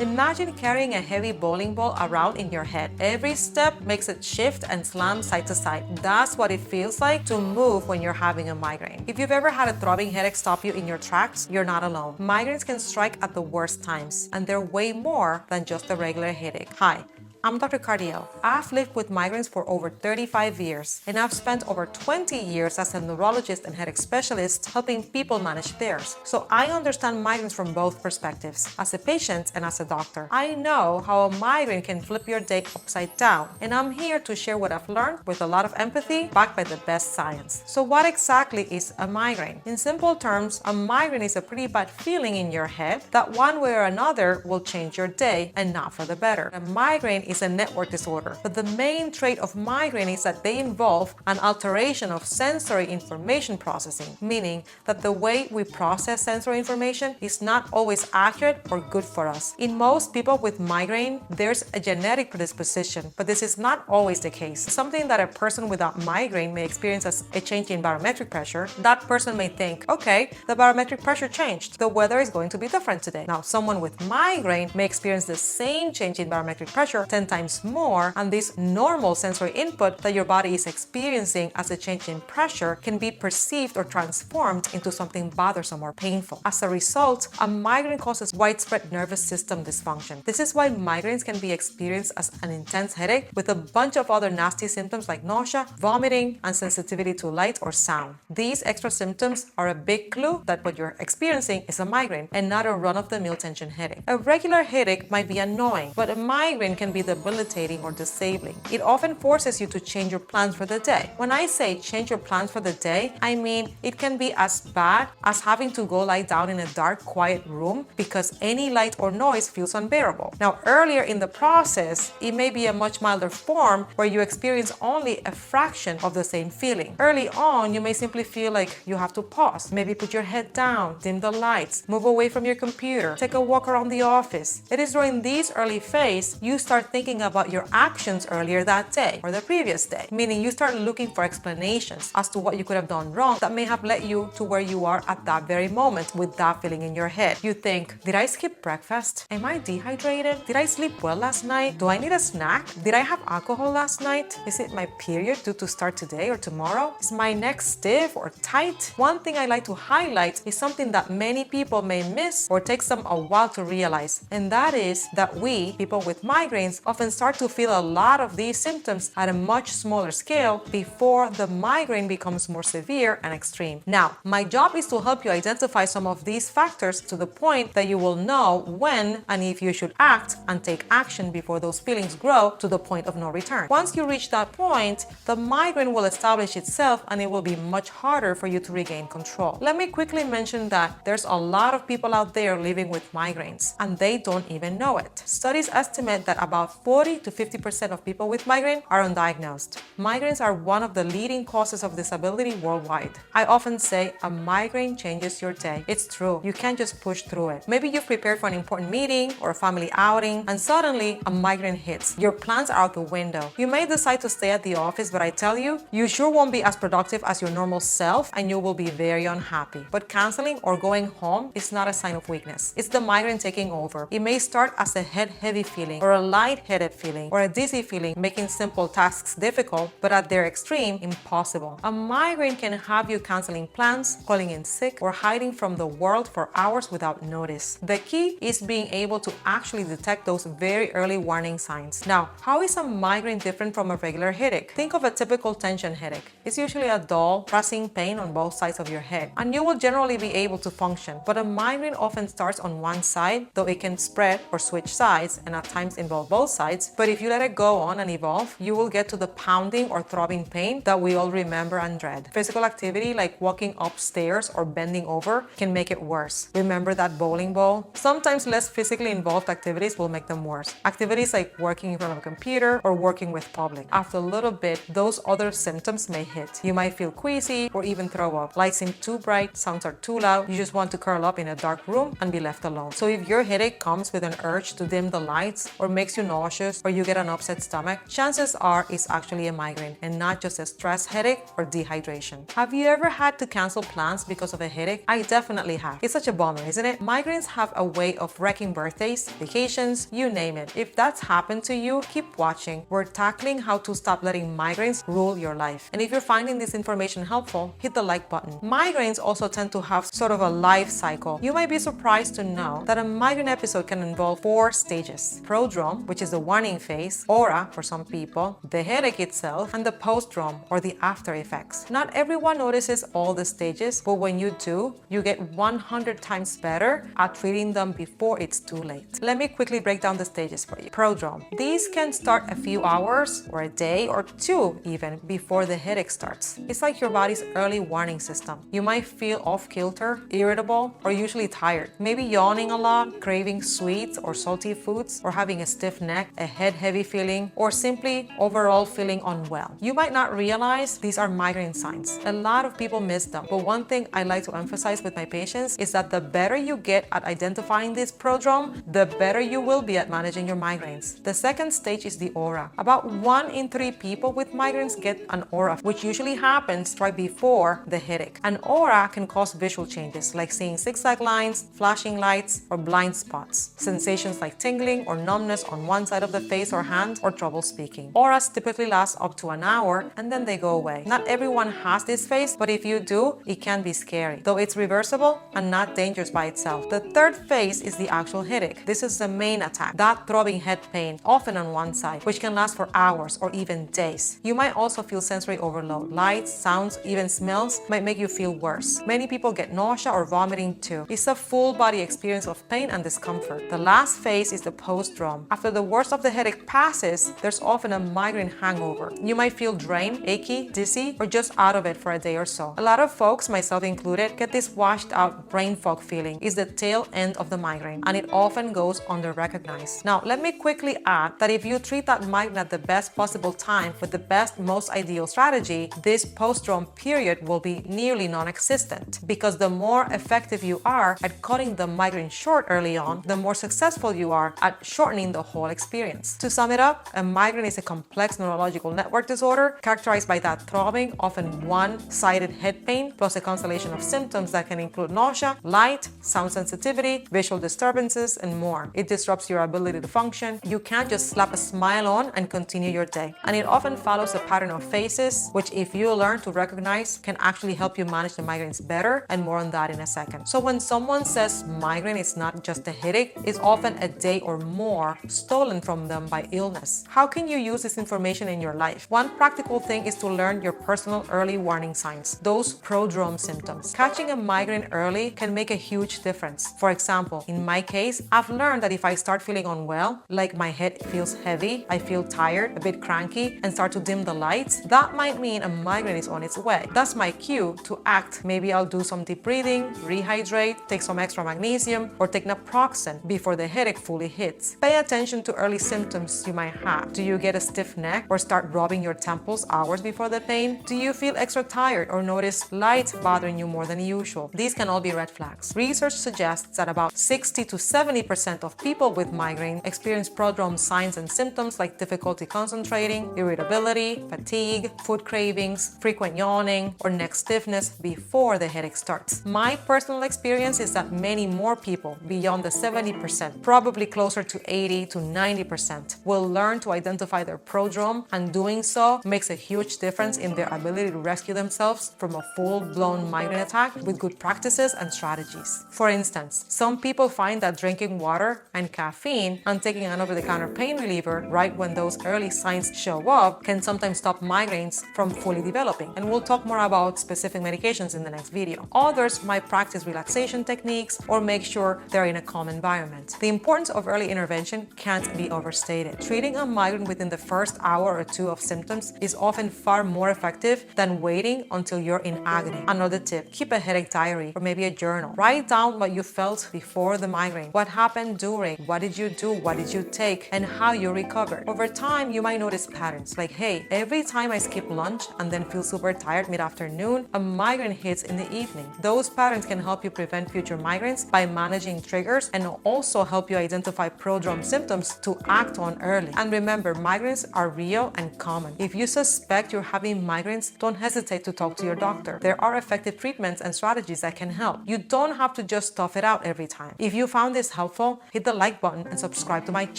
Imagine carrying a heavy bowling ball around in your head. Every step makes it shift and slam side to side. That's what it feels like to move when you're having a migraine. If you've ever had a throbbing headache stop you in your tracks, you're not alone. Migraines can strike at the worst times, and they're way more than just a regular headache. Hi, I'm Dr. Cardiel. I've lived with migraines for over 35 years, and I've spent over 20 years as a neurologist and headache specialist helping people manage theirs. So I understand migraines from both perspectives, as a patient and as a doctor. I know how a migraine can flip your day upside down, and I'm here to share what I've learned with a lot of empathy, backed by the best science. So what exactly is a migraine? In simple terms, a migraine is a pretty bad feeling in your head that one way or another will change your day, and not for the better. A migraine is a network disorder, but the main trait of migraine is that they involve an alteration of sensory information processing, meaning that the way we process sensory information is not always accurate or good for us. In most people with migraine, there's a genetic predisposition, but this is not always the case. Something that a person without migraine may experience as a change in barometric pressure, that person may think, okay, the barometric pressure changed, the weather is going to be different today. Now, someone with migraine may experience the same change in barometric pressure 10 times more, and this normal sensory input that your body is experiencing as a change in pressure can be perceived or transformed into something bothersome or painful. As a result, a migraine causes widespread nervous system dysfunction. This is why migraines can be experienced as an intense headache with a bunch of other nasty symptoms like nausea, vomiting, and sensitivity to light or sound. These extra symptoms are a big clue that what you're experiencing is a migraine and not a run-of-the-mill tension headache. A regular headache might be annoying, but a migraine can be debilitating or disabling. It often forces you to change your plans for the day. When I say change your plans for the day, I mean it can be as bad as having to go lie down in a dark, quiet room because any light or noise feels unbearable. Now, earlier in the process, it may be a much milder form where you experience only a fraction of the same feeling. Early on, you may simply feel like you have to pause, maybe put your head down, dim the lights, move away from your computer, take a walk around the office. It is during these early phase you start thinking about your actions earlier that day or the previous day, meaning you start looking for explanations as to what you could have done wrong that may have led you to where you are at that very moment with that feeling in your head. You think, did I skip breakfast? Am I dehydrated? Did I sleep well last night? Do I need a snack? Did I have alcohol last night? Is it my period due to start today or tomorrow? Is my neck stiff or tight? One thing I like to highlight is something that many people may miss or takes them a while to realize, and that is that we, people with migraines, often start to feel a lot of these symptoms at a much smaller scale before the migraine becomes more severe and extreme. Now, my job is to help you identify some of these factors to the point that you will know when and if you should act and take action before those feelings grow to the point of no return. Once you reach that point, the migraine will establish itself and it will be much harder for you to regain control. Let me quickly mention that there's a lot of people out there living with migraines and they don't even know it. Studies estimate that about 40 to 50% of people with migraine are undiagnosed. Migraines are one of the leading causes of disability worldwide. I often say a migraine changes your day. It's true. You can't just push through it. Maybe you've prepared for an important meeting or a family outing and suddenly a migraine hits. Your plans are out the window. You may decide to stay at the office, but I tell you, you sure won't be as productive as your normal self and you will be very unhappy. But canceling or going home is not a sign of weakness. It's the migraine taking over. It may start as a head-heavy feeling or a light-headed feeling or a dizzy feeling, making simple tasks difficult, but at their extreme, impossible. A migraine can have you canceling plans, calling in sick, or hiding from the world for hours without notice. The key is being able to actually detect those very early warning signs. Now, how is a migraine different from a regular headache? Think of a typical tension headache. It's usually a dull, pressing pain on both sides of your head, and you will generally be able to function. But a migraine often starts on one side, though it can spread or switch sides and at times involve both sides. But if you let it go on and evolve, you will get to the pounding or throbbing pain that we all remember and dread. Physical activity like walking upstairs or bending over can make it worse. Remember that bowling ball? Sometimes less physically involved activities will make them worse. Activities like working in front of a computer or working with public. After a little bit, those other symptoms may hit. You might feel queasy or even throw up. Lights seem too bright, sounds are too loud. You just want to curl up in a dark room and be left alone. So if your headache comes with an urge to dim the lights or makes you nauseous or you get an upset stomach, chances are it's actually a migraine and not just a stress headache or dehydration. Have you ever had to cancel plans because of a headache? I definitely have. It's such a bummer, isn't it? Migraines have a way of wrecking birthdays, vacations, you name it. If that's happened to you, keep watching. We're tackling how to stop letting migraines rule your life. And if you're finding this information helpful, hit the like button. Migraines also tend to have sort of a life cycle. You might be surprised to know that a migraine episode can involve 4 stages: prodrome, which is the warning phase, aura for some people, the headache itself, and the postdrome or the after effects. Not everyone notices all the stages, but when you do, you get 100 times better at treating them before it's too late. Let me quickly break down the stages for you. Prodrome. These can start a few hours or a day or 2 even before the headache starts. It's like your body's early warning system. You might feel off kilter, irritable, or usually tired. Maybe yawning a lot, craving sweets or salty foods, or having a stiff neck, a heavy feeling, or simply overall feeling unwell. You might not realize these are migraine signs. A lot of people miss them, but one thing I like to emphasize with my patients is that the better you get at identifying this prodrome, the better you will be at managing your migraines. The second stage is the aura. About 1 in 3 people with migraines get an aura, which usually happens right before the headache. An aura can cause visual changes like seeing zigzag lines, flashing lights, or blind spots. Sensations like tingling or numbness on one side of the face or hand, or trouble speaking. Auras typically last up to an hour and then they go away. Not everyone has this phase, but if you do, it can be scary, though it's reversible and not dangerous by itself. The third phase is the actual headache. This is the main attack, that throbbing head pain, often on one side, which can last for hours or even days. You might also feel sensory overload. Lights, sounds, even smells might make you feel worse. Many people get nausea or vomiting too. It's a full body experience of pain and discomfort. The last phase is the postdrome. After the worst of the headache passes, there's often a migraine hangover. You might feel drained, achy, dizzy, or just out of it for a day or so. A lot of folks, myself included, get this washed out brain fog feeling. It's the tail end of the migraine, and it often goes under-recognized. Now, let me quickly add that if you treat that migraine at the best possible time with the best, most ideal strategy, this postdrome period will be nearly non-existent, because the more effective you are at cutting the migraine short early on, the more successful you are at shortening the whole experience. To sum it up, a migraine is a complex neurological network disorder characterized by that throbbing, often one-sided head pain, plus a constellation of symptoms that can include nausea, light, sound sensitivity, visual disturbances, and more. It disrupts your ability to function. You can't just slap a smile on and continue your day. And it often follows a pattern of phases, which if you learn to recognize, can actually help you manage the migraines better, and more on that in a second. So when someone says migraine is not just a headache, it's often a day or more stolen from them by illness. How can you use this information in your life? One practical thing is to learn your personal early warning signs, those prodrome symptoms. Catching a migraine early can make a huge difference. For example, in my case, I've learned that if I start feeling unwell, like my head feels heavy, I feel tired, a bit cranky, and start to dim the lights, that might mean a migraine is on its way. That's my cue to act. Maybe I'll do some deep breathing, rehydrate, take some extra magnesium, or take naproxen before the headache fully hits. Pay attention to early symptoms you might have. Do you get a stiff neck or start rubbing your temples hours before the pain? Do you feel extra tired or notice light bothering you more than usual? These can all be red flags. Research suggests that about 60 to 70% of people with migraine experience prodrome signs and symptoms like difficulty concentrating, irritability, fatigue, food cravings, frequent yawning, or neck stiffness before the headache starts. My personal experience is that many more people beyond the 70%, probably closer to 80 to 90%, will learn to identify their prodrome, and doing so makes a huge difference in their ability to rescue themselves from a full-blown migraine attack with good practices and strategies. For instance, some people find that drinking water and caffeine and taking an over-the-counter pain reliever right when those early signs show up can sometimes stop migraines from fully developing, and we'll talk more about specific medications in the next video. Others might practice relaxation techniques or make sure they're in a calm environment. The importance of early intervention can't be overstated. Treating a migraine within the first hour or 2 of symptoms is often far more effective than waiting until you're in agony. Another tip, keep a headache diary or maybe a journal. Write down what you felt before the migraine, what happened during, what did you do, what did you take, and how you recovered. Over time, you might notice patterns like, hey, every time I skip lunch and then feel super tired mid-afternoon, a migraine hits in the evening. Those patterns can help you prevent future migraines by managing triggers, and also help you identify prodrome symptoms to act on early. And remember, migraines are real and common. If you suspect you're having migraines, don't hesitate to talk to your doctor. There are effective treatments and strategies that can help. You don't have to just tough it out every time. If you found this helpful, hit the like button and subscribe to my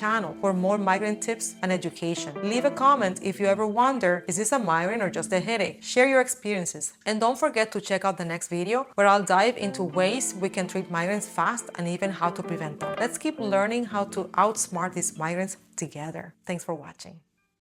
channel for more migraine tips and education. Leave a comment if you ever wonder, is this a migraine or just a headache? Share your experiences. And don't forget to check out the next video where I'll dive into ways we can treat migraines fast and even how to prevent them. Let's keep learning how to outsmart these migraines together. Thanks for watching.